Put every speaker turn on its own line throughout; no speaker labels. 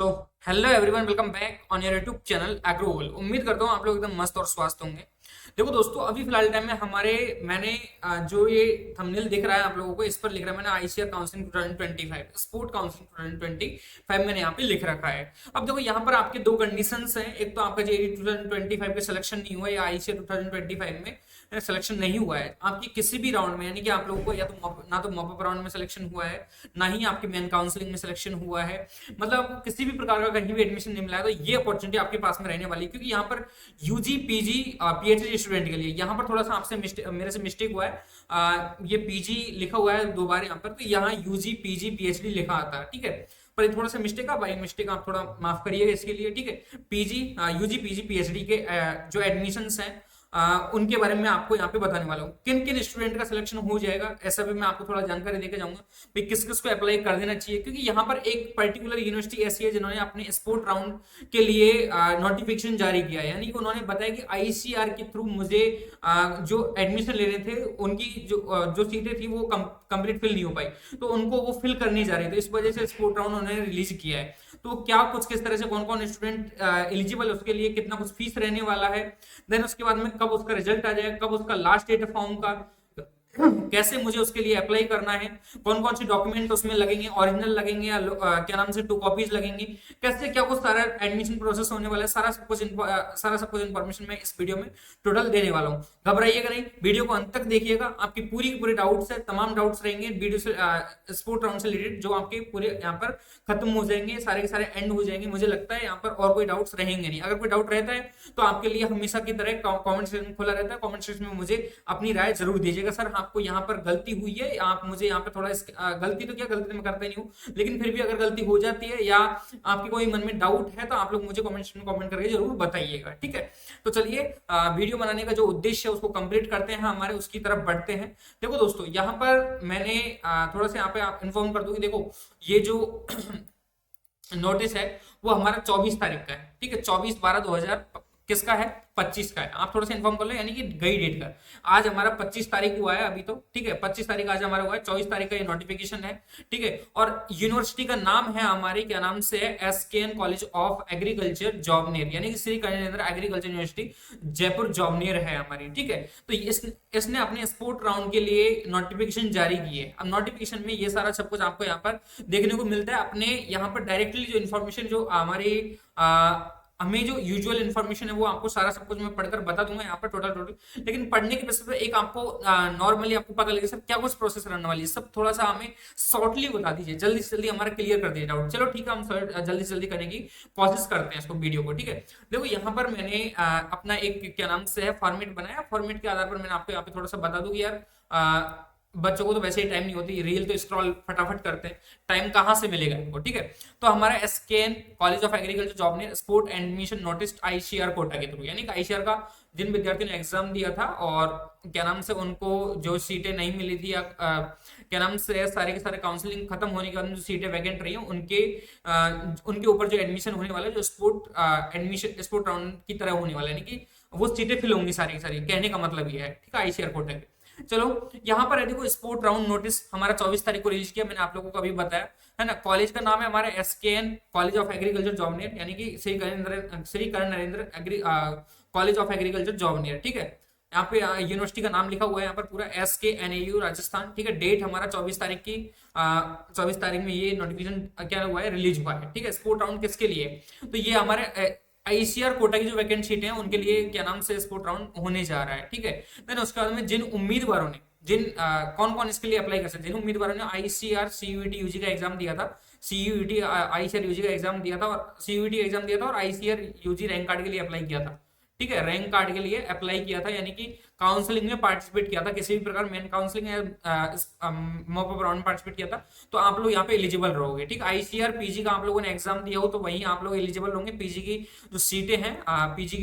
तो hello everyone, welcome back on your YouTube channel एग्रोवल। उम्मीद करता हूँ आप लोग एकदम मस्त और स्वस्थ होंगे। देखो दोस्तों, अभी फिलहाल टाइम में मैंने जो ये थंबनेल दिख रहा है आप लोगों को, इस पर लिख रहा है मैंने आईसीआर काउंसलिंग 2025, स्पोर्ट काउंसलिंग 2025 मैंने यहाँ पे लिख रखा है। अब देखो, यहाँ पर आपके दो कंडीशंस हैं। एक तो आपका जेईई 2025 का सिलेक्शन नहीं हुआ या आईसीआर 2025 में सिलेक्शन नहीं हुआ है आपकी किसी भी राउंड में, यानी कि आप लोगों को या तो ना तो मॉपअप राउंड में सिलेक्शन हुआ है, ना ही आपके मेन काउंसलिंग में सिलेक्शन हुआ है। मतलब आपको किसी भी प्रकार का कहीं भी एडमिशन नहीं मिला है, तो ये अपॉर्चुनिटी आपके पास में रहने वाली है। क्योंकि यहाँ पर यूजी पीजी पीएचडी स्टूडेंट के लिए यहाँ पर थोड़ा सा आपसे मेरे से मिस्टेक हुआ है। ये पीजी लिखा हुआ है दो बार यहाँ पर, तो यहाँ यूजी पीजी पीएचडी लिखा आता है, ठीक है। पर ये थोड़ा सा मिस्टेक है भाई, मिस्टेक आप थोड़ा माफ करिएगा इसके लिए, ठीक है। पीजी यूजी पीजी पीएचडी के जो एडमिशंस हैं उनके बारे में आपको यहाँ पे बताने वाला हूँ। किन किन स्टूडेंट का सिलेक्शन हो जाएगा, ऐसा भी मैं आपको थोड़ा जानकारी देकर जाऊंगा भाई किस किस को अप्लाई कर देना चाहिए। क्योंकि यहाँ पर एक पर्टिकुलर यूनिवर्सिटी ऐसी है जिन्होंने अपने स्पोर्ट राउंड के लिए नोटिफिकेशन जारी किया है, यानी कि उन्होंने बताया कि आईसीआर के थ्रू मुझे जो एडमिशन लेने थे उनकी जो सीटें थी वो कंप्लीट फिल नहीं हो पाई, तो उनको वो फिल करनी जा रही थी। इस वजह से स्पोर्ट राउंड उन्होंने रिलीज किया है। तो क्या कुछ किस तरह से कौन कौन स्टूडेंट एलिजिबल है, उसके लिए कितना कुछ फीस रहने वाला है, देन उसके बाद में कब उसका रिजल्ट आ जाएगा, कब उसका लास्ट डेट है फॉर्म का, कैसे मुझे उसके लिए अप्लाई करना है, कौन कौन से डॉक्यूमेंट उसमें लगेंगे, ओरिजिनल लगेंगे या क्या नाम से 2 कॉपीज लगेंगी, कैसे क्या कुछ सारा एडमिशन प्रोसेस होने वाला है, सारा सब कुछ इन्फॉर्मेशन मैं इस वीडियो में टोटल देने वाला हूँ। घबराइएगा नहीं, वीडियो को अंत तक देखिएगा। आपकी पूरी की पूरी डाउट्स है, तमाम डाउट्स रहेंगे वीडियो से स्पोर्ट राउंड से रिलेटेड, जो आपके पूरे यहाँ पर खत्म हो जाएंगे, सारे के सारे एंड हो जाएंगे। मुझे लगता है यहाँ पर और कोई डाउट्स रहेंगे नहीं। अगर कोई डाउट रहता है तो आपके लिए हमेशा की तरह कॉमेंट सेक्शन खुला रहता है, कॉमेंट सेक्शन में मुझे अपनी राय जरूर दीजिएगा। सर आपको यहाँ पर गलती हुई है, आप मुझे यहाँ पे थोड़ा गलती तो क्या, गलती तो मैं करता नहीं हूँ, लेकिन फिर भी अगर गलती हो जाती है या आपके कोई मन में डाउट है तो आप लोग मुझे कमेंट सेक्शन में कमेंट करके जरूर बताइएगा, ठीक है। तो चलिए वीडियो बनाने का जो उद्देश्य है उसको कंप्लीट करते हैं, हमारे उसकी तरफ बढ़ते हैं। देखो दोस्तों, यहाँ पर मैंने थोड़ा सा यहाँ पे इन्फॉर्म कर दूं कि देखो ये जो नोटिस है वो हमारा 24 तारीख का है, ठीक है। 24/12/2000 किसका है, 25 का है। आप थोड़ा सा इन्फॉर्म कर लो, यानी कि गई डेट का। आज हमारा 25 तारीख हुआ है अभी तो, ठीक है। 25 तारीख आज हमारा हुआ है, 24 तारीख का ये नोटिफिकेशन है, ठीक है। और यूनिवर्सिटी का नाम है हमारी, क्या नाम से है, एसकेएन कॉलेज ऑफ एग्रीकल्चर जॉबनेर, यानी कि श्री कन्या एग्रीकल्चर यूनिवर्सिटी जयपुर जॉबनेर है हमारी, ठीक है। तो इसने अपने स्पोर्ट राउंड के लिए नोटिफिकेशन जारी की है। अब नोटिफिकेशन में ये सारा सब कुछ आपको यहाँ पर देखने को मिलता है। अपने यहाँ पर डायरेक्टली जो इन्फॉर्मेशन जो हमारी हमें जो यूजुअल इन्फॉर्मेशन है वो आपको सारा सब कुछ मैं पढ़कर बता दूंगा यहाँ पर टोटल। लेकिन पढ़ने के बेसिस पे एक आपको नॉर्मली आपको पता लगेगा सर क्या कुछ प्रोसेस रहने वाली है, सब थोड़ा सा हमें शॉर्टली बता दीजिए, जल्दी से जल्दी हमारा क्लियर कर दीजिए डाउट। चलो ठीक है, हम जल्दी से जल्दी करने की कोशिश करते हैं इसको वीडियो को, ठीक है। देखो यहाँ पर मैंने अपना एक क्या नाम से है फॉर्मेट बनाया। फॉर्मेट के आधार पर मैंने आपको यहाँ पे थोड़ा सा बता दूं कि यार बच्चों को तो वैसे ही टाइम नहीं होती, रील तो स्क्रॉल फटाफट करते हैं, टाइम कहाँ से मिलेगा इनको, ठीक है। तो हमारा SKN college of agriculture Jobner sport admission notice ICR quota के थ्रू, यानी कि आईसीआर का जिन विद्यार्थियों ने एग्जाम दिया था और क्या नाम से उनको जो सीटें नहीं मिली थी या क्या नाम से सारे के सारे काउंसलिंग खत्म होने के बाद जो सीटें वैकेंट रही हैं उनके ऊपर जो एडमिशन होने वाला है, जो स्पोर्ट एडमिशन स्पोर्ट राउंड की तरह होने वाला है, यानी कि वो सीटें फिल होंगी सारी की सारी। कहने का मतलब ये है, ठीक है, आईसीआर कोटा के। चलो यहाँ पर देखो, स्पोर्ट राउंड नोटिस हमारा 24 तारीख को रिलीज किया, मैंने आप लोगों को अभी बताया है ना। कॉलेज का नाम है हमारा SKN college of agriculture Jobner, यानी कि Shri Karna Narendra college of agriculture Jobner, ठीक है। यहाँ पे यूनिवर्सिटी का नाम लिखा हुआ है यहाँ पर पूरा SKNAU राजस्थान, ठीक है। डेट हमारा 24 तारीख की 24 तारीख में ये नोटिफिकेशन क्या हुआ है, रिलीज हुआ है, ठीक है। स्पोर्ट राउंड किसके लिए, तो ये हमारे आईसीआर कोटा की जो वैकेंट सीटें हैं उनके लिए क्या नाम से स्पोर्ट राउंड होने जा रहा है, ठीक है। देन उसके बाद में जिन उम्मीदवारों ने कौन कौन इसके लिए अप्लाई कर सकते हैं, जिन उम्मीदवारों ने आईसीआर सीयूईटी यूजी का एग्जाम दिया था, सीयूईटी आईसीआर यूजी का एग्जाम दिया था और सीयूईटी एग्जाम दिया था और आईसीआर यूजी रैंक कार्ड के लिए अप्लाई किया था, ठीक है। रैंक कार्ड के लिए अप्लाई किया था, यानी कि काउंसलिंग में पार्टिसिपेट किया था, किसी भी प्रकार मेन काउंसलिंग या मॉपअप राउंड में पार्टिसिपेट किया था, तो आप लोग यहाँ पे एलिजिबल रहोगे, ठीक। आईसीआर पीजी का आप लोगों ने एग्जाम दिया हो तो वहीं आप लोग एलिजिबल होंगे। पीजी की जो सीटें हैं, पीजी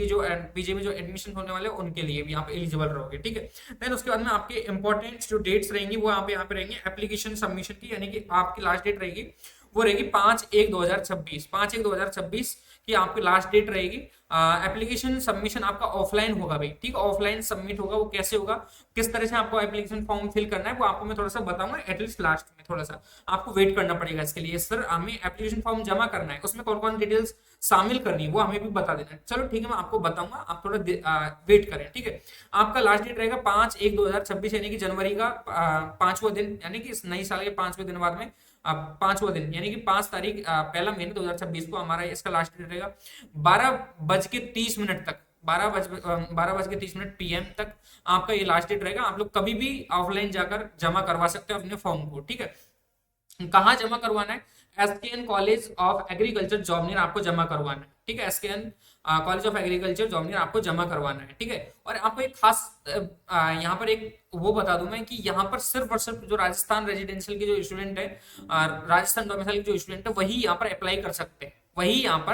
में जो एडमिशन होने वाले उनके लिए भी यहाँ पे एलिजिबल रहोगे, ठीक है। देन उसके बाद में आपके इंपॉर्टेंट जो डेट्स रहेंगी वो यहाँ पे रहेंगी एप्लीकेशन सबमिशन की, यानी कि आपकी लास्ट डेट रहेगी वो रहेगी 5/1/2026। 5/1/2026 की आपकी लास्ट डेट रहेगी। एप्लीकेशन सबमिशन आपका ऑफलाइन होगा भाई, ठीक है, ऑफलाइन सबमिट होगा। वो कैसे होगा, किस तरह से आपको एप्लीकेशन फॉर्म फिल करना है, वो आपको मैं थोड़ा सा बताऊंगा एटलीस्ट लास्ट में। थोड़ा सा आपको वेट करना पड़ेगा इसके लिए। सर हमें एप्लीकेशन फॉर्म जमा करना है, उसमें कौन कौन डिटेल्स शामिल करनी है वो हमें भी बता देना है। चलो ठीक है, मैं आपको बताऊंगा, आप थोड़ा वेट करें, ठीक है। आपका लास्ट डेट रहेगा 5/1/2026, यानी कि जनवरी का 5वां दिन, यानी कि इस नई साल के 5वें दिन बाद में 5वां दिन, यानी कि 5 तारीख पहला महीना 2026 को हमारा इसका लास्ट डेट रहेगा। 12:30 तक, 12:30 PM तक आपका ये लास्ट डेट रहेगा। आप लोग कभी भी ऑफलाइन जाकर जमा करवा सकते हो अपने फॉर्म को, ठीक है। कहाँ जमा करवाना है, एसकेएन कॉलेज ऑफ एग्रीकल्चर जॉबनेर आपको जमा करवाना है, ठीक है। एसकेएन कॉलेज ऑफ एग्रीकल्चर जॉबनेर आपको जमा करवाना है, ठीक है। और आपको एक खास यहाँ पर एक वो बता दूं मैं कि यहाँ पर सिर्फ और सिर्फ जो राजस्थान रेजिडेंशियल के जो स्टूडेंट है, राजस्थान डोमिसाइल के जो स्टूडेंट है, वही यहाँ पर अप्लाई कर सकते हैं, वही यहाँ पर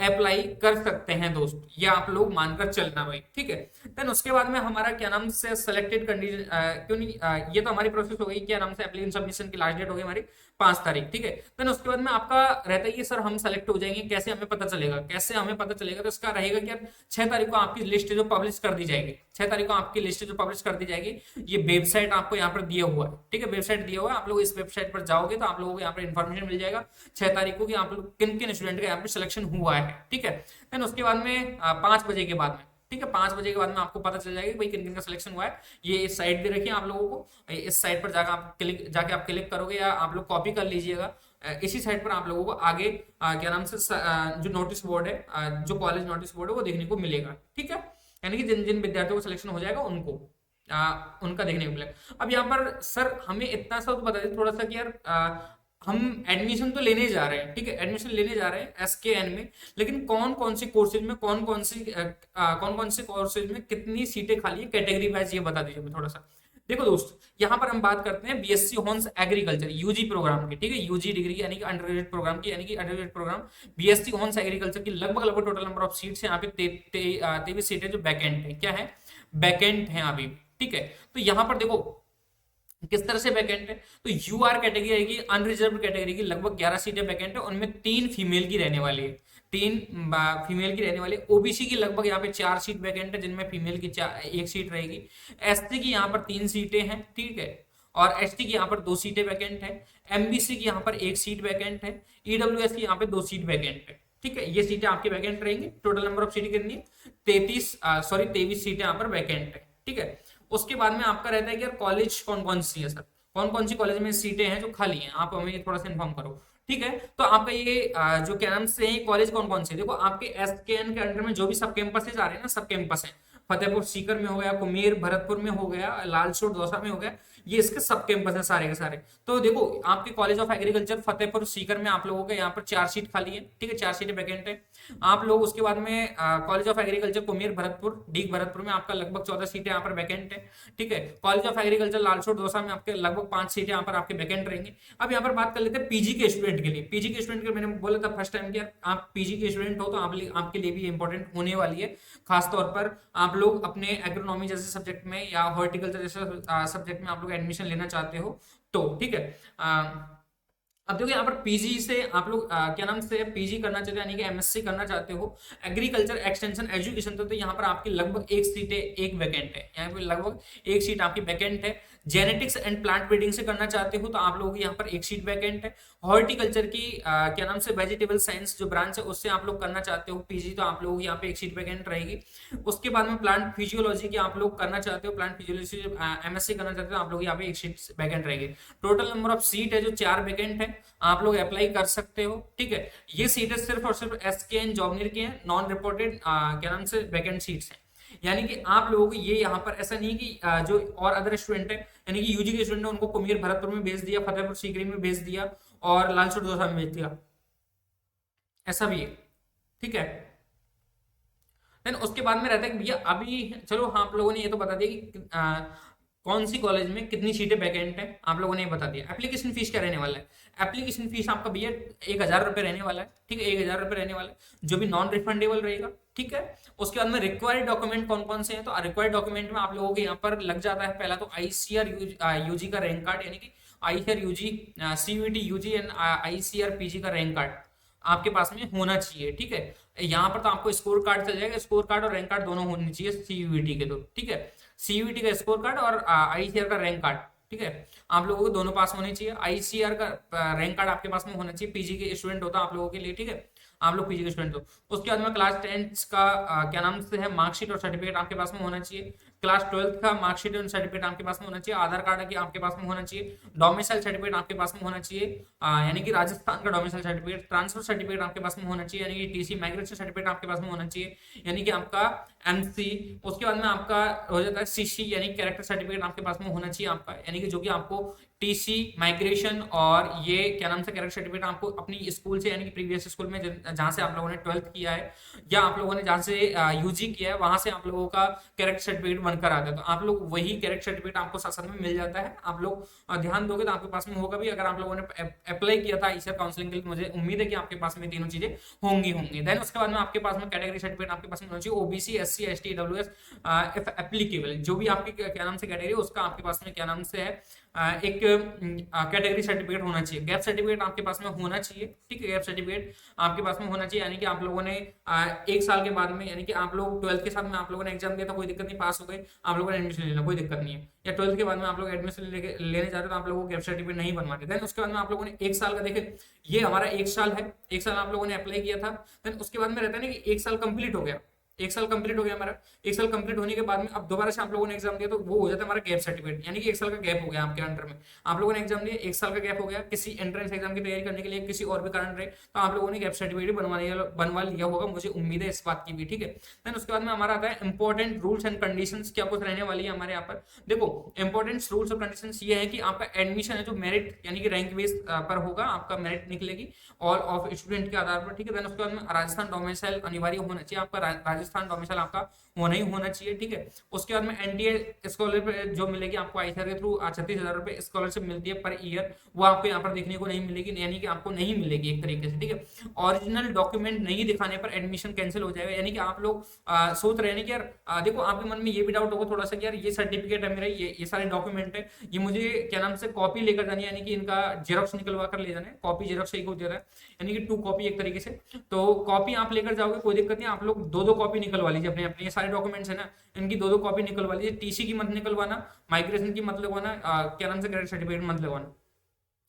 अप्लाई कर सकते हैं दोस्त, ये आप लोग मानकर चलना भाई, ठीक है। देन उसके बाद में हमारा क्या नाम से सिलेक्टेड कंडीशन, क्यों नहीं, ये तो हमारी प्रोसेस हो गई, क्या नाम से एप्लीकेशन सबमिशन की लास्ट डेट हो गई हमारी 5 तारीख, ठीक है। देन उसके बाद में आपका रहता है कि सर हम सेलेक्ट हो जाएंगे, कैसे हमें पता चलेगा, कैसे हमें पता चलेगा, तो इसका रहेगा कि 6 तारीख को आपकी लिस्ट जो पब्लिश कर दी जाएगी, 6 तारीख को आपकी लिस्ट जो पब्लिश कर दी जाएगी, ये वेबसाइट आपको यहाँ पर दिया हुआ है, ठीक है, वेबसाइट दिया हुआ है। आप लोग इस वेबसाइट पर जाओगे तो आप लोगों को यहाँ पर इन्फॉर्मेशन मिल जाएगा 6 तारीख को कि आप लोग किन किन स्टूडेंट का यहाँ पर सिलेक्शन हुआ है, ठीक है। देन उसके बाद में 5 बजे के बाद में, ठीक है, 5 बजे के बाद में आपको पता चल जाएगा कि भाई किन किन का सिलेक्शन हुआ है। ये इस साइट दे रखी है आप लोगों को, इस साइट पर जाके आप क्लिक करोगे या आप लोग कॉपी कर लीजिएगा। इसी साइट पर आप लोगों को आगे क्या नाम से जो नोटिस बोर्ड है, जो कॉलेज नोटिस बोर्ड है, वो देखने को मिलेगा, ठीक है। यानी कि जिन जिन विद्यार्थियों को सिलेक्शन हो जाएगा उनको उनका देखने को मिलेगा। अब यहाँ पर सर हमें इतना सा तो बता दें थोड़ा सा कि यार हम एडमिशन तो लेने जा रहे हैं, ठीक है, एडमिशन लेने जा रहे हैं एसकेएन में, लेकिन कौन कौन से कोर्सेज में कौन कौन से कोर्सेज में कितनी सीटें खाली है, कैटेगरी वाइज ये बता दीजिए थोड़ा सा। देखो दोस्त, यहाँ पर हम बात करते हैं BSc hons agriculture UG program की, ठीक है, यूजी डिग्री यानी कि अंडर ग्रेजुएट प्रोग्राम की, यानी कि undergraduate program BSc hons agriculture की लगभग टोटल नंबर ऑफ सीट्स है यहाँ पे 23 सीटें जो वैकेंट है, क्या है, वैकेंट है अभी, ठीक है। तो यहाँ पर देखो किस तरह से वैकेंट है, तो यूआर कैटेगरी की, अनरिजर्व कैटेगरी की लगभग 11 सीटें वैकेंट है, उनमें 3 फीमेल की रहने वाली है, 3 फीमेल की रहने वाली। ओबीसी की लगभग यहाँ पे 4 सीट वैकेंट है, जिनमें फीमेल की 1 सीट रहेगी। एसटी की यहाँ पर 3 सीटें हैं, ठीक है, और एसटी की यहाँ पर 2 सीटें वैकेंट है। एमबीसी की यहाँ पर 1 सीट वैकेंट है। ईडब्ल्यूएस की यहाँ पे 2 सीट वैकेंट है, ठीक है। ये सीटें आपकी वैकेंट रहेंगी। टोटल नंबर ऑफ सीटें कितनी है, 23 सीटें यहाँ पर वैकेंट है, ठीक है। उसके बाद में आपका रहता है कि यार कॉलेज कौन कौन सी है, सर कौन कौन सी कॉलेज में सीटें हैं जो खाली हैं, आप हमें थोड़ा सा इन्फॉर्म करो, ठीक है। तो आपका ये जो क्या नाम से कॉलेज कौन कौन से, देखो आपके एसकेएन के अंडर में जो भी सब कैंपसेस आ रहे हैं ना, सब कैंपस है, फतेहपुर सीकर में हो गया, कुमेर भरतपुर में हो गया, लालसोट दौसा में हो गया, ये इसके सब कैंपस है सारे के सारे। तो देखो आपके college of agriculture Fatehpur Sikar में आप लोगों के यहाँ पर 4 सीट खाली है, ठीक है, 4 सीटें वैकेंट है। आप लोग उसके बाद में college of agriculture Kumher Bharatpur Deeg Bharatpur में आपका लगभग 14 सीटें यहाँ पर वैकेंट है, ठीक है। College of agriculture Lalsot Dausa में आपके लगभग 5 सीटें यहाँ पर आपके वैकेंट रहेंगी। अब यहाँ पर बात कर लेते हैं पीजी के स्टूडेंट के लिए। पीजी के स्टूडेंट के मैंने बोला था फर्स्ट टाइम कि आप पीजी के स्टूडेंट हो तो आपके लिए भी इंपॉर्टेंट होने वाली है। खासतौर पर आप लोग अपने एग्रोनॉमी जैसे सब्जेक्ट में या हॉर्टिकल्चर जैसे सब्जेक्ट में आप लोग एडमिशन लेना चाहते हो तो, ठीक है। अब देखो यहाँ पर पीजी से आप लोग क्या नाम से पीजी करना चाहते हो, यानी कि एमएससी करना चाहते हो एग्रीकल्चर एक्सटेंशन एजुकेशन, तो यहाँ पर आपकी लगभग 1 सीटें 1 वैकेंट है, यहाँ पे लगभग 1 सीट आपकी वैकेंट है। जेनेटिक्स एंड प्लांट ब्रीडिंग से करना चाहते हो तो आप लोग यहाँ पर 1 सीट वैकेंट है। हॉर्टिकल्चर की क्या नाम से वेजिटेबल साइंस जो ब्रांच है उससे आप लोग करना चाहते हो पीजी, तो आप लोग यहाँ पे 1 सीट वैकेंट रहेगी। उसके बाद में प्लांट फिजियोलॉजी की आप लोग करना चाहते हो, प्लांट फिजियोलॉजी एमएससी करना चाहते हो, आप लोग यहाँ पे 1 सीट वैकेंट रहेगी। टोटल नंबर ऑफ सीट है जो 4 वैकेंट है, आप लोग अप्लाई कर सकते हो, ठीक है। ये सीटें सिर्फ और सिर्फ एसकेएन जॉबनेर की हैं, नॉन रिपोर्टेड क्या नाम से वैकेंट सीट्स हैं। यानी कि आप लोगों को ये यहाँ पर ऐसा नहीं कि जो और अदर स्टूडेंट है, यानी कि यूजी के स्टूडेंट है उनको कुमेर भरतपुर में भेज दिया, फतेहपुर सीकरी में भेज दिया और लालसोट दौसा में भेज दिया, ऐसा भी है, ठीक है। देन उसके बाद में रहता है कि भैया अभी चलो हाँ, आप लोगों ने ये तो बता दिया कि कौन सी कॉलेज में कितनी सीटें वैकेंट है, आप लोगों ने बता दिया। एप्लीकेशन फीस क्या रहने वाला है, एप्लीकेशन फीस आपका भैया 1000 रुपये रहने वाला है, ठीक है, 1000 रुपये रहने वाला है, जो भी नॉन रिफंडेबल रहेगा, ठीक है। उसके बाद में रिक्वायर्ड डॉक्यूमेंट कौन कौन से हैं, तो रिक्वायर्ड डॉक्यूमेंट में आप लोगों के यहाँ पर लग जाता है पहला तो आईसीआर यूजी का रैंक कार्ड, यानी कि ICAR UG, CUET UG and ICAR PG का रैंक कार्ड आपके पास में होना चाहिए। ठीक है, यहाँ पर तो आपको स्कोर कार्ड चल जाएगा, स्कोर कार्ड और रैंक कार्ड दोनों होने चाहिए सीयूईटी के। तो ठीक है, सीयूईटी का स्कोर कार्ड और आईसीआर का रैंक कार्ड, ठीक है, आप लोगों को दोनों पास होने चाहिए। आईसीआर का रैंक कार्ड आपके पास में होना चाहिए, पीजी के स्टूडेंट होता है आप लोगों के लिए। ठीक है, आप लोग पीजी के स्टूडेंट हो। उसके बाद में क्लास 10 का क्या नाम से है मार्कशीट और सर्टिफिकेट आपके पास में होना चाहिए। क्लास 12 का मार्कशीट और सर्टिफिकेट आपके पास में होना चाहिए। आधार कार्ड की आपके पास में होना चाहिए। डोमिसाइल सर्टिफिकेट आपके पास में होना चाहिए, यानी कि राजस्थान का डोमिसाइल सर्टिफिकेट। ट्रांसफर सर्टिफिकेट आपके पास में होना चाहिए, यानी कि टीसी माइग्रेशन सर्टिफिकेट आपके पास में होना चाहिए, यानी कि आपका एमसी। उसके बाद में आपका हो जाता है सीसी, यानी कैरेक्टर सर्टिफिकेट आपके पास में होना चाहिए आपका, यानी कि जो कि आपको टीसी माइग्रेशन और ये क्या नाम से कैरेक्टर सर्टिफिकेट आपको अपनी स्कूल से, यानी कि प्रीवियस स्कूल में जहां से आप लोगों ने 12th किया है या आप लोगों ने जहां से यूजी किया है वहां से आप लोगों का कैरेक्टर सर्टिफिकेट बनकर आता है। तो आप लोग वही कैरेक्टर सर्टिफिकेट आपको साथ साथ में मिल जाता है। आप लोग ध्यान दोगे तो आपके पास में होगा भी। अगर आप लोगों ने अप्लाई किया था आईसीआर काउंसलिंग के लिए, मुझे उम्मीद है कि आपके पास में तीनों चीजें होंगी। देन उसके बाद में आपके पास में कैटेगरी सर्टिफिकेट आपके पास में होना चाहिए, OBC, SC, ST, EWS, if applicable, जो भी आपकी क्या नाम से कैटेगरी, उसका आपके पास में क्या नाम से है एक कैटेगरी सर्टिफिकेट होना चाहिए। गैप सर्टिफिकेट आपके पास में होना चाहिए। ठीक है, गैप सर्टिफिकेट आपके पास में होना चाहिए, यानी कि आप लोगों ने 1 साल के बाद में, यानी कि आप लोग 12th के साथ में आप लोगों ने एग्जाम दिया था, कोई दिक्कत नहीं, पास हो गए, आप लोगों ने एडमिशन लेना, कोई दिक्कत नहीं है। या 12th के बाद में आप लोग एडमिशन लेने जाते हो तो आप लोगों को गैप सर्टिफिकेट नहीं बनवाते। देन उसके बाद में आप लोगों ने 1 साल का, देखे ये हमारा 1 साल है, 1 साल आप लोगों ने अप्लाई किया था। देन उसके बाद में रहता है ना कि 1 साल कंप्लीट हो गया, 1 साल कंप्लीट हो गया हमारा। 1 साल कंप्लीट होने के बाद में अब दोबारा से आप लोगों ने एग्जाम दिया तो वो हो जाता है हमारा गैप सर्टिफिकेट, यानी कि 1 साल का गैप हो गया आपके अंडर में। आप लोगों ने एग्जाम दिया, 1 साल का गैप हो गया, किसी एंट्रेंस एग्जाम की तैयारी करने के लिए किसी और भी कारण रहे तो आप लोगों ने गैप सर्टिफिकेट बनवा लिया होगा, मुझे उम्मीद है इस बात की भी। ठीक है, देन उसके बाद में हमारा आता है इंपॉर्टेंट रूल्स एंड कंडीशंस, क्या कुछ रहने वाली है हमारे यहाँ पर। देखो इंपॉर्टेंट रूल्स और कंडीशंस ये है कि आपका एडमिशन है जो मेरिट यानी कि रैंक बेस पर होगा, आपका मेरिट निकलेगी ऑल ऑफ स्टूडेंट के आधार पर। ठीक है, देन उसके बाद में राजस्थान डोमिसाइल अनिवार्य होना चाहिए, आपका राजस्थान डोमिसाइल आपका होना ही होना चाहिए। ठीक है, उसके बाद में एनडीए स्कॉलरशिप जो मिलेगी आपको आईसीआर के थ्रू 36,000 रुपए स्कॉलरशिप मिलती है पर ईयर, वो आपको यहाँ पर देखने को नहीं मिलेगी, यानी कि आपको नहीं मिलेगी एक तरीके से। ठीक है, ओरिजिनल डॉक्यूमेंट नहीं दिखाने पर एडमिशन कैंसिल हो जाएगा, यानी कि आप लोग सोच रहे हैं कि यार देखो आपके मन में ये भी डाउट होगा थोड़ा सा कि यार ये सर्टिफिकेट है मेरा, ये सारे डॉक्यूमेंट है, ये मुझे क्या नाम से कॉपी लेकर जानी है, यानी कि इनका जेरोक्स निकलवा कर ले जाना है। कॉपी जेरोक्स एक होता है, यानी कि 2 कॉपी एक तरीके से। तो कॉपी आप लेकर जाओगे कोई दिक्कत नहीं, आप लोग 2-2 कॉपी निकलवा लीजिए अपने अपने, ये सारे डॉक्यूमेंट्स है ना इनकी 2-2 कॉपी निकलवा लीजिए। टीसी की मत निकलवाना, माइग्रेशन की मत लगवाना, क्या नाम से क्रेडिट सर्टिफिकेट मत लगवाना,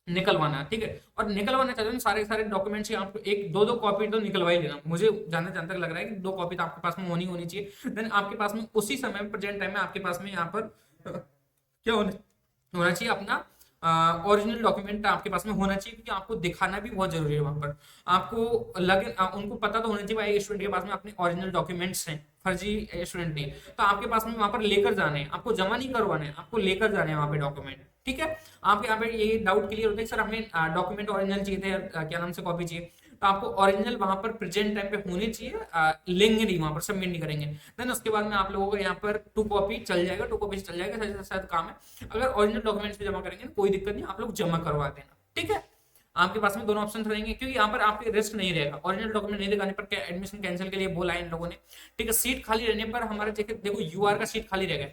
निकलवाना। ठीक है, और निकलवाना चाहते हो सारे सारे डॉक्यूमेंट्स की आपको 1-2 कॉपी तो निकलवा ही लेना। मुझे जानने तक लग रहा है कि 2 कॉपी तो आपके पास में होनी चाहिए। देन आपके पास में उसी समय प्रेजेंट टाइम में आपके पास में यहाँ पर क्या होना चाहिए, अपना ओरिजिनल डॉक्यूमेंट आपके पास में होना चाहिए, क्योंकि आपको दिखाना भी बहुत जरूरी है वहां पर। आपको लगे उनको पता तो होना चाहिए भाई स्टूडेंट के पास में अपने ओरिजिनल डॉक्यूमेंट्स हैं, फर्जी स्टूडेंट नहीं, तो आपके पास में वहां पर लेकर जाने हैं, आपको जमा नहीं करवाने हैं, आपको लेकर जाने हैं वहां पे डॉक्यूमेंट। ठीक है, आपके यहाँ पे ये डाउट क्लियर होता है सर हमें डॉक्यूमेंट ओरिजिनल चाहिए थे, क्या नाम से कॉपी चाहिए, तो आपको ओरिजिनल वहां पर प्रेजेंट टाइम पे होने चाहिए, लेंगे नहीं वहां पर, सबमिट नहीं करेंगे। देन उसके बाद में आप लोगों को यहाँ पर 2 कॉपी चल जाएगा, 2 कॉपी चल जाएगा, शायद काम है। अगर ओरिजिनल डॉक्यूमेंट्स भी जमा करेंगे कोई दिक्कत नहीं, आप लोग जमा करवा देना। ठीक है, आपके पास में दोनों ऑप्शन रहेंगे, क्योंकि यहाँ पर आपके रिस्क नहीं रहेगा। ओरिजिनल डॉक्यूमेंट नहीं दिखाने पर एडमिशन कैंसिल के लिए बोला है इन लोगों ने। ठीक है, सीट खाली रहने पर हमारे देखो यूआर का सीट खाली रह गया,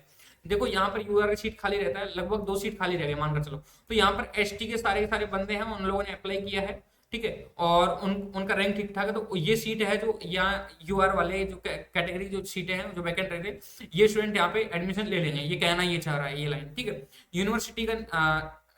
देखो यहाँ पर यूआर का सीट खाली रहता है, लगभग 2 सीट खाली रह गए मानकर चलो। तो यहाँ पर एसटी के सारे बंदे हैं, उन लोगों ने अप्लाई किया है। ठीक है, और उनका रैंक ठीक ठाक है, तो ये सीट है जो यहाँ यूआर वाले जो कैटेगरी जो सीटें हैं जो वैकेंट रहते, ये स्टूडेंट यहाँ पे एडमिशन ले लेंगे, ये कहना ये चाह रहा है ये लाइन। ठीक है, यूनिवर्सिटी का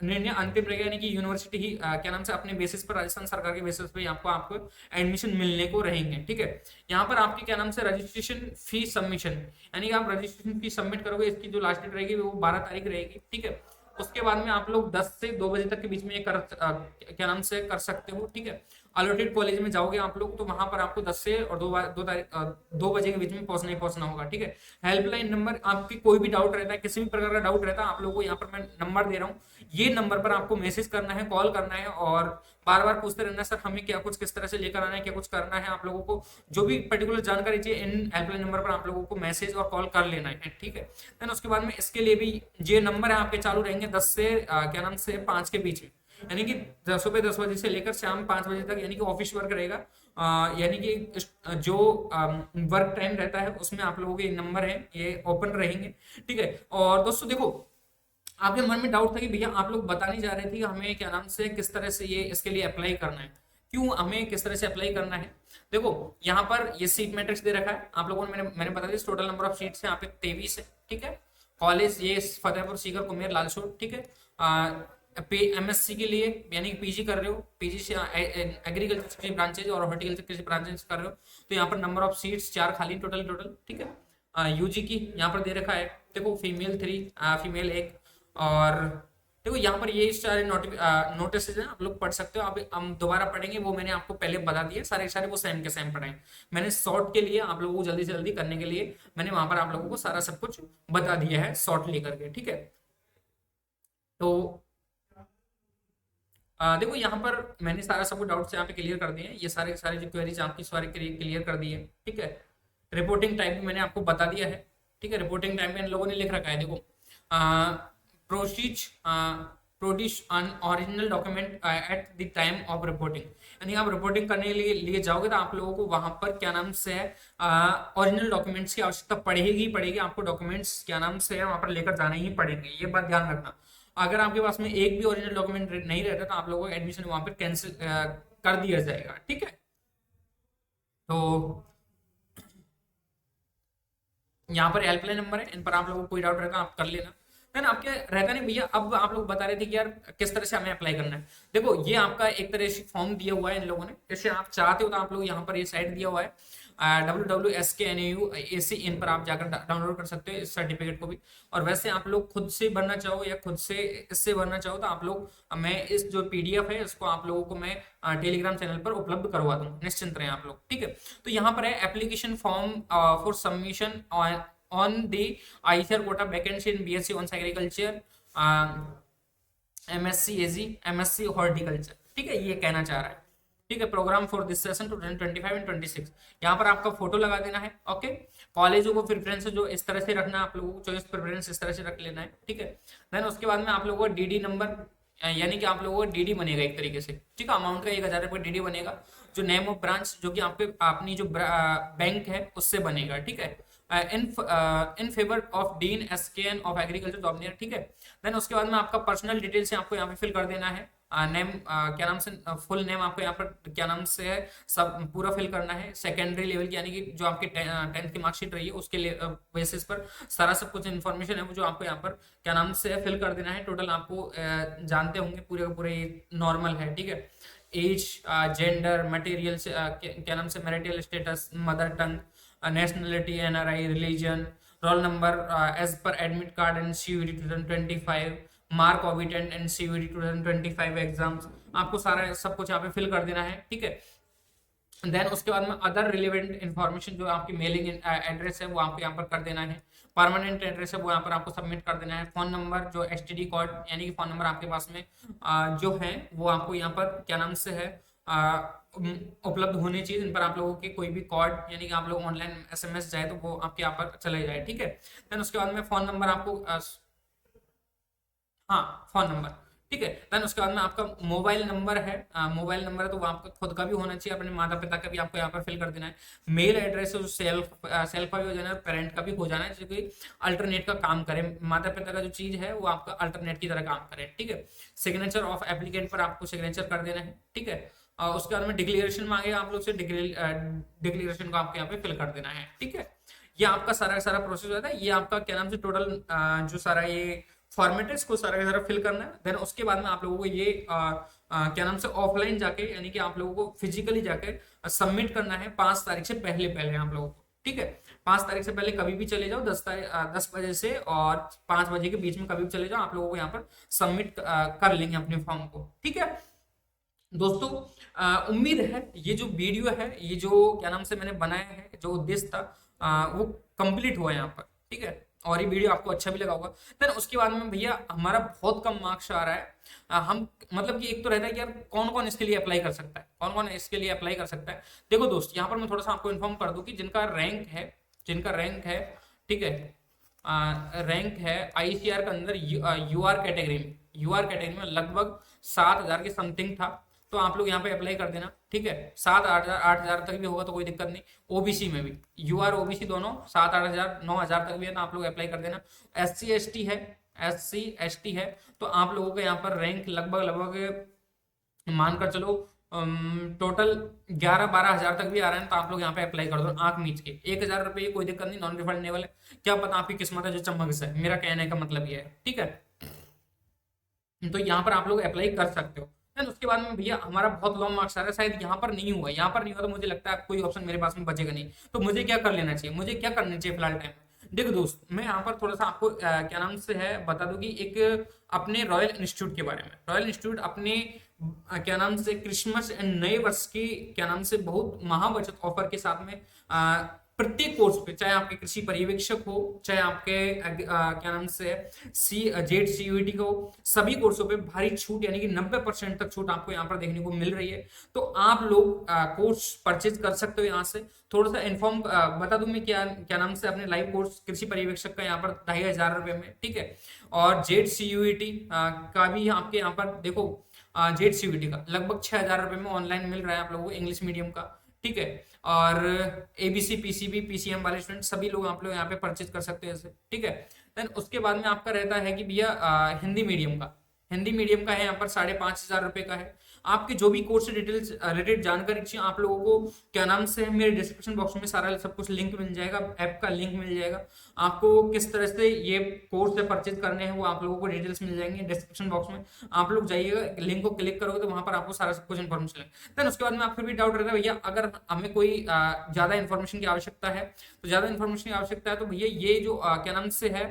निर्णय अंतिम रहेगा, यानी कि यूनिवर्सिटी ही क्या नाम से अपने बेसिस पर, राजस्थान सरकार के बेसिस पे आपको एडमिशन मिलने को रहेंगे। ठीक है, यहाँ पर आपकी क्या नाम से रजिस्ट्रेशन फी सबमिशन, यानी कि आप रजिस्ट्रेशन फी सबमिट करोगे, इसकी जो लास्ट डेट रहेगी वो 12 तारीख रहेगी। ठीक है, उसके बाद में आप लोग 10 से 2 बजे तक के बीच में क्या नाम से कर सकते हो। ठीक है, अलॉटेड कॉलेज में जाओगे आप लोग तो वहां पर आपको 10 से और 2 बजे के बीच में पहुंचना होगा। ठीक है, हेल्पलाइन नंबर, आपकी कोई भी डाउट रहता है, किसी भी प्रकार का डाउट रहता है, आप लोगों को यहाँ पर मैं नंबर दे रहा हूँ, ये नंबर पर आपको मैसेज करना है, कॉल करना है और बार बार पूछते रहना है सर हमें क्या कुछ किस तरह से लेकर आना है, क्या कुछ करना है। आप लोगों को जो भी पर्टिकुलर जानकारी चाहिए इन हेल्पलाइन नंबर पर आप लोगों को मैसेज और कॉल कर लेना है। ठीक है, देन उसके बाद में इसके लिए भी ये नंबर है आपके चालू रहेंगे 10 से क्या नाम से 5 के बीच में, यानी कि सुबह 10 बजे से लेकर शाम 5 बजे तक, यानी कि ऑफिस वर्क रहेगा, यानी कि जो वर्क टाइम रहता है उसमें आप लोगों के नंबर है ये ओपन रहेंगे। ठीक है, और दोस्तों देखो आपके मन में डाउट था कि भैया आप लोग बताने जा रहे थे कि हमें क्या नाम से किस तरह से ये इसके लिए अप्लाई करना है, क्यों हमें किस तरह से अप्लाई करना है। देखो यहाँ पर ये सीट मैट्रिक्स दे रखा है आप लोगों ने, मैंने बता दिया टोटल नंबर ऑफ सीट्स है यहाँ पे 23 है, ठीक है। कॉलेज ये फतेहपुर सीकर कुमेर लालसोट, ठीक है। एमएससी के लिए यानी कि पीजी कर रहे हो, पीजी से एग्रीकल्चर की ब्रांचेज और हॉर्टिकल्चर की ब्रांचेज कर रहे हो, तो यहाँ पर नंबर ऑफ सीट्स 4 खाली टोटल, ठीक है। यूजी की यहाँ पर दे रखा है, देखो फीमेल 3, फीमेल 1, और देखो यहाँ पर ये सारे नोटिस हैं, आप लोग पढ़ सकते हो। अब हम दोबारा पढ़ेंगे, वो मैंने आपको पहले बता दिया, सारे के सारे वो सेम के सेम पढ़ाए। मैंने शॉर्ट के लिए आप लोगों को जल्दी से जल्दी करने के लिए मैंने वहां पर आप लोगों को सारा सब कुछ बता दिया है शॉर्ट लेकर के, ठीक है। तो देखो यहाँ पर मैंने सारा सब डाउट्स यहाँ पे क्लियर कर दिए हैं, ये सारे के सारे जो क्वेरीज आपकी सारे क्लियर कर दिए हैं, ठीक है। रिपोर्टिंग टाइप भी मैंने आपको बता दिया है, ठीक है। रिपोर्टिंग टाइप में इन लोगों ने लिख रखा है, देखो process produce an original document at the time of reporting, यानी आप रिपोर्टिंग करने के लिए जाओगे तो आप लोगों को वहां पर क्या नाम से है ओरिजिनल डॉक्यूमेंट्स की आवश्यकता पड़ेगी, आपको डॉक्यूमेंट्स क्या नाम से है वहां पर लेकर जाने ही पड़ेंगे, ये बात ध्यान रखना। अगर आपके पास में एक भी ओरिजिनल डॉक्यूमेंट नहीं रहता तो आप लोगों को एडमिशन वहां पर कैंसिल कर दिया जाएगा, ठीक है। तो यहाँ पर हेल्पलाइन नंबर है, इन पर आप लोगों को कोई डाउट रहता है आप कर लेना। देन आपके रहता नहीं भैया, अब आप लोग बता रहे थे कि यार किस तरह से हमें अप्लाई करना है। देखो ये आपका एक तरह से फॉर्म दिया हुआ है इन लोगों ने, जैसे आप चाहते हो तो आप लोग यहाँ पर ये साइट दिया हुआ है WWSKNAU AC, इन पर आप जाकर डाउनलोड कर सकते हो इस सर्टिफिकेट को भी। और वैसे आप लोग खुद से भरना चाहो या खुद से इससे भरना चाहो तो आप लोग, मैं इस जो PDF है इसको आप लोगों को मैं टेलीग्राम चैनल पर उपलब्ध करवा दूँ, निश्चिंत रहें आप लोग, ठीक है। तो यहाँ पर है application form for submission on the ICAR quota vacancy in BSc on agriculture, MSc AG, MSc horticulture, ठीक है, ये कहना चाह रहा है, ठीक है। Programme for this session 2025 and 26, यहाँ पर आपका फोटो लगा देना है, ओके। कॉलेजों को प्रेफरेंस जो इस तरह से रखना है, आप लोगों को चॉइस प्रेफरेंस इस तरह से रख लेना है, ठीक है। देन उसके बाद में आप लोगों को DD नंबर, यानी कि आप लोगों को DD बनेगा एक तरीके से, ठीक है। अमाउंट का 1000 रुपये DD बनेगा, जो नेम ऑफ ब्रांच जो कि आपके अपनी जो बैंक है उससे बनेगा, ठीक है। In favour of dean SKN of agriculture job, ठीक है। देन उसके बाद में आपका पर्सनल डिटेल्स आपको यहाँ पे फिल कर देना है, नेम क्या नाम से फुल नेम आपको यहाँ पर क्या नाम से है सब पूरा फिल करना है। सेकेंडरी लेवल की यानी कि जो आपके 10th की मार्कशीट रही है उसके बेसिस पर सारा सब कुछ इन्फॉर्मेशन है वो जो आपको यहाँ पर क्या नाम से फिल कर देना है। टोटल आपको जानते होंगे पूरे पूरे नॉर्मल है, ठीक है। एज, जेंडर, मटेरियल क्या नाम से marital status, mother tongue, nationality, NRI, religion, roll number as per admit card and CUET 2025, mark of attend and CUET 2025 exams, आपको सारा सब कुछ यहाँ पे फिल कर देना है, ठीक है। देन उसके बाद में अदर रिलेवेंट इन्फॉर्मेशन जो आपकी मेलिंग एड्रेस है वो आपको यहाँ पर कर देना है, परमानेंट एड्रेस है वो यहाँ पर आपको सबमिट कर देना है। फोन नंबर जो STD कोड यानी कि फोन नंबर आपके पास में जो है वो आपको यहाँ पर क्या नाम से है उपलब्ध होनी चाहिए, इन पर आप लोगों के कोई भी कोड यानी कि आप लोग ऑनलाइन SMS जाए तो वो आपके यहाँ पर चले जाए, ठीक है। देन उसके बाद में फोन नंबर आपको हाँ फोन नंबर, ठीक है। देन उसके बाद में आपका मोबाइल नंबर है, मोबाइल नंबर है तो वो आपका खुद का भी होना चाहिए, अपने माता पिता का भी आपको यहाँ पर फिल कर देना है। मेल एड्रेस है जो सेल्फ का भी हो जाना है, पेरेंट का भी हो जाना है, जो कि अल्टरनेट का काम करे, माता पिता का जो चीज है वो आपका अल्टरनेट की तरह काम करे, ठीक है। सिग्नेचर ऑफ एप्लीकेंट पर आपको सिग्नेचर कर देना है, ठीक है। उसके बाद में डिक्लेरेशन मांगेगा आप लोग से, डिक्लेरेशन को आपको यहाँ पे फिल कर देना है, ठीक है। ये आपका सारा सारा प्रोसेस होता है, ये आपका क्या नाम से टोटल जो सारा ये फॉर्मेट है इसको सारा का सारा फिल करना है। देन उसके बाद में आप लोगों को ये क्या नाम से ऑफलाइन जाके यानी कि आप लोगों को फिजिकली जाके सबमिट करना है 5 तारीख से पहले पहले आप लोगों को, ठीक है। 5 तारीख से पहले कभी भी चले जाओ, 10 बजे से और 5 बजे के बीच में कभी भी चले जाओ, आप लोगों को यहाँ पर सबमिट कर लेंगे अपने फॉर्म को, ठीक है। दोस्तों उम्मीद है ये जो वीडियो है, ये जो क्या नाम से मैंने बनाया है, जो उद्देश्य था वो कंप्लीट हुआ यहाँ पर, ठीक है। और ये वीडियो आपको अच्छा भी लगा होगा। देन उसके बाद में भैया हमारा बहुत कम मार्क्स आ रहा है, हम मतलब कि एक तो रहता है कि यार कौन कौन इसके लिए अप्लाई कर सकता है, कौन कौन इसके लिए अप्लाई कर सकता है। देखो दोस्त यहाँ पर मैं थोड़ा सा आपको इन्फॉर्म कर दूं कि जिनका रैंक है, ठीक है, रैंक है ICR के अंदर UR कैटेगरी में लगभग 7,000 के समथिंग था, तो आप लोग यहाँ पे अप्लाई कर देना, ठीक है। 7-8 हज़ार तक भी होगा तो कोई दिक्कत नहीं। OBC में भी UR OBC दोनों 7-8 हज़ार 9 हज़ार तक भी है तो आप लोग अप्लाई कर देना। SC ST है SC ST है तो आप लोगों का यहाँ पर रैंक लगभग लगभग मानकर चलो टोटल 11-12 हज़ार तक भी आ रहा है, तो आप लोग यहाँ पे अप्लाई कर दो आंख मीच के। 1,000 रुपये कोई दिक्कत नहीं, नॉन रिफंडेबल है। क्या पता आपकी किस्मत है जो चमक से, मेरा कहने का मतलब ये है, ठीक है। तो यहाँ पर आप लोग अप्लाई कर सकते हो। देन उसके बाद में भैया हमारा बहुत लॉन्ग मार्क्स आ रहा है, शायद यहाँ पर नहीं हुआ, यहाँ पर नहीं हुआ तो मुझे लगता है कोई ऑप्शन मेरे पास में बचेगा नहीं। तो मुझे क्या कर लेना चाहिए, मुझे क्या करना चाहिए फिलहाल टाइम में? देखो दोस्त, मैं यहाँ पर थोड़ा सा आपको क्या नाम से है बता दूं कि एक अपने रॉयल इंस्टीट्यूट के बारे में। रॉयल इंस्टीट्यूट अपने क्या नाम से क्रिसमस एंड नए वर्ष की क्या नाम से बहुत महाबचत ऑफर के साथ में प्रत्येक कोर्स पे, चाहे आपके कृषि पर्यवेक्षक हो, चाहे आपके क्या नाम से सी जेड CUET का हो, सभी कोर्सों पे भारी छूट यानी कि 90% तक छूट आपको यहाँ पर देखने को मिल रही है। तो आप लोग कोर्स परचेज कर सकते हो यहाँ से। थोड़ा सा इन्फॉर्म बता दूं मैं क्या क्या नाम से अपने लाइव कोर्स कृषि पर्यवेक्षक का यहाँ पर 2,500 रुपये में, ठीक है। और जेड CUET का भी आपके यहाँ पर देखो, जेड CUET का लगभग 6,000 रुपये में ऑनलाइन मिल रहा है आप लोगों को, इंग्लिश मीडियम का, ठीक है। और ABC PCB PCM वाले स्टूडेंट सभी लोग आप लोग यहाँ पे परचेज कर सकते हैं ऐसे, ठीक है। देन उसके बाद में आपका रहता है कि भैया हिंदी मीडियम का, हिंदी मीडियम का है यहाँ पर 5,500 रुपये का है। आपके जो भी कोर्स से डिटेल्स रिलेटेड जानकारी चाहिए आप लोगों को क्या नाम से है, मेरे डिस्क्रिप्शन बॉक्स में सारा सब कुछ लिंक मिल जाएगा, ऐप का लिंक मिल जाएगा। आपको किस तरह से ये कोर्स से परचेज करने हैं वो आप लोगों को डिटेल्स मिल जाएंगे डिस्क्रिप्शन बॉक्स में। आप लोग जाइएगा, लिंक को क्लिक करोगे तो वहां पर आपको सारा सब कुछ इन्फॉर्मेशन मिलेगा। देन उसके बाद में आपको भी डाउट रहता है भैया अगर हमें कोई ज्यादा इन्फॉर्मेशन की आवश्यकता है, तो ज्यादा इन्फॉर्मेशन की आवश्यकता है तो भैया ये जो क्या नाम से है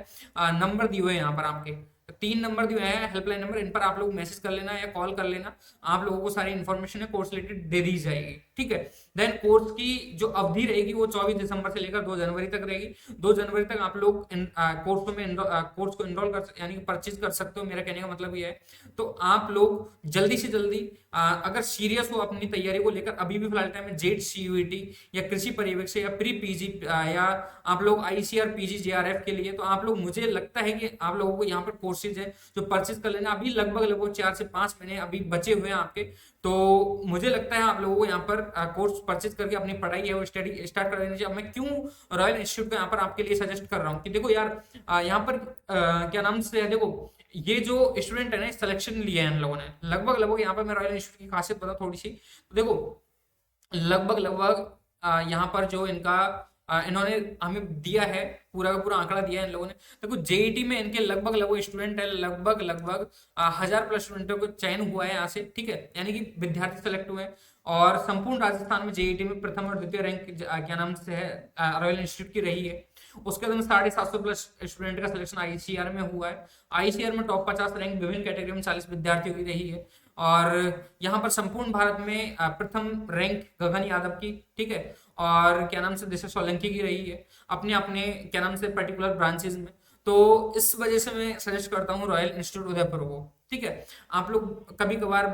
नंबर दिए हुए हैं यहाँ पर आपके 3 नंबर दिए हैं हेल्पलाइन नंबर, इन पर आप लोग मैसेज कर लेना या कॉल कर लेना, आप लोगों को सारी इन्फॉर्मेशन है कोर्स रिलेटेड दे दी जाएगी, ठीक है। देन कोर्स की जो अवधि रहेगी वो 24 दिसंबर से लेकर 2 जनवरी तक रहेगी। 2 जनवरी तक आप लोग कोर्स को इनरोल कर यानी कि परचेज कर सकते हो, मेरा कहने का मतलब ये है। तो आप लोग जल्दी से जल्दी अगर सीरियस हो अपनी तैयारी को लेकर, अभी भी फिलहाल टाइम में जेड CUET या कृषि पर्यवेक्षक या प्री PG या आप लोग ICR PG JRF के लिए, तो आप लोग मुझे लगता है कि आप लोगों को यहाँ पर कोर्सेज है जो परचेज कर लेना। अभी लगभग 4 से 5 महीने अभी बचे हुए हैं आपके, तो मुझे लगता है आप लोगों को यहाँ पर कोर्स परचेज करके अपनी पढ़ाई है वो स्टडी स्टार्ट कर देनी चाहिए। मैं क्यों रॉयल इंस्टीट्यूट को यहाँ पर आपके लिए सजेस्ट कर रहा हूँ कि देखो यार यहाँ पर क्या नाम से है, देखो ये जो स्टूडेंट है ना सिलेक्शन लिया है इन लोगों ने लगभग यहाँ पर मैं रॉयल इंस्टीट्यूट की खासियत बता थोड़ी सी, तो देखो लगभग यहाँ पर जो इनका इन्होंने हमें दिया है पूरा का पूरा आंकड़ा दिया है इन लोगों ने। देखो JET में इनके लगभग स्टूडेंट है, लगभग 1,000+ स्टूडेंटों को चयन हुआ है यहाँ से, ठीक है, यानी कि विद्यार्थी सेलेक्ट हुए हैं। और संपूर्ण राजस्थान में JET में प्रथम और द्वितीय रैंक क्या नाम से है रॉयल इंस्टीट्यूट की रही है। उसके बाद 750+ स्टूडेंट का सिलेक्शन ICR में हुआ है। ICR में टॉप 50 रैंक विभिन्न कैटेगरी में 40 विद्यार्थी हुई रही है। और यहाँ पर संपूर्ण भारत में प्रथम रैंक गगन यादव की, ठीक है, और क्या नाम से दिशा सोलंकी की रही है अपने अपने क्या नाम से पर्टिकुलर ब्रांचेज में। तो इस वजह से मैं सजेस्ट करता हूँ रॉयल इंस्टीट्यूट उदयपुर को, ठीक है। आप लोग कभी कभार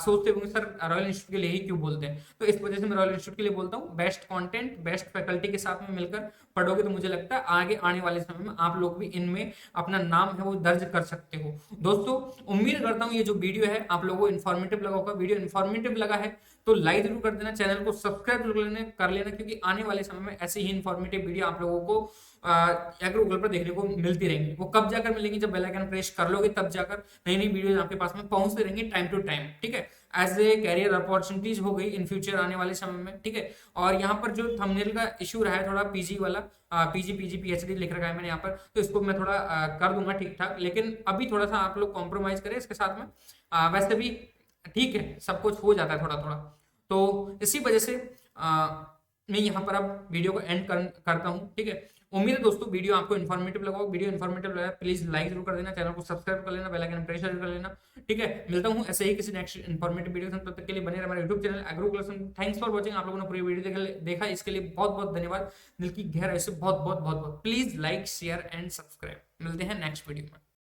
सोचते होंगे सर रॉयल इंस्टीट्यूट के लिए ही क्यों बोलते हैं, तो इस वजह से मैं रॉयल इंस्टीट्यूट के लिए बोलता हूँ। बेस्ट कंटेंट बेस्ट फैकल्टी के साथ में मिलकर पढ़ोगे तो मुझे लगता है आगे आने वाले समय में आप लोग भी इनमें अपना नाम है वो दर्ज कर सकते हो। दोस्तों उम्मीद करता हूँ ये जो वीडियो है आप लोगों को इन्फॉर्मेटिव लगा होगा। वीडियो इन्फॉर्मेटिव लगा है तो लाइक जरूर कर देना, चैनल को सब्सक्राइब कर लेना, क्योंकि आने वाले समय में ऐसे ही इन्फॉर्मेटिव वीडियो आप लोगों को गूगल पर देखने को मिलती रहेंगी। वो कब जाकर मिलेंगी, जब बेल आइकन प्रेस कर लोगे तब जाकर नई नई वीडियो आपके पास में पहुंचते रहेंगे टाइम टू टाइम, ठीक है। एज ए कैरियर अपॉर्चुनिटीज हो गई इन फ्यूचर आने वाले समय में, ठीक है। और यहाँ पर जो थंबनेल का इशू रहा है थोड़ा PG वाला, PG PhD लिख रखा है मैंने यहाँ पर, तो इसको मैं थोड़ा कर दूंगा ठीक ठाक, लेकिन अभी थोड़ा सा आप लोग कॉम्प्रोमाइज करें इसके साथ में। वैसे भी ठीक है, सब कुछ हो जाता है थोड़ा थोड़ा, तो इसी वजह से मैं यहाँ पर अब वीडियो को एंड करता हूँ, ठीक है। उम्मीद है दोस्तों वीडियो आपको इन्फॉर्मेटिव लगा हो। वीडियो इन्फॉर्मेटिव लगा प्लीज लाइक जरूर कर देना, चैनल को सब्सक्राइब कर लेना, बेल आइकन प्रेस कर लेना, ठीक है। मिलता हूँ ऐसे ही किसी नेक्स्ट इन्फॉर्मेटिव वीडियो से, तब तक के लिए बने रहे हमारे YouTube channel agro Klaasen. Thanks for watching. आप लोगों ने पूरी वीडियो देखा इसके लिए बहुत बहुत धन्यवाद, दिल की गहराई से बहुत बहुत बहुत बहुत। Please like share and subscribe. मिलते हैं नेक्स्ट वीडियो में।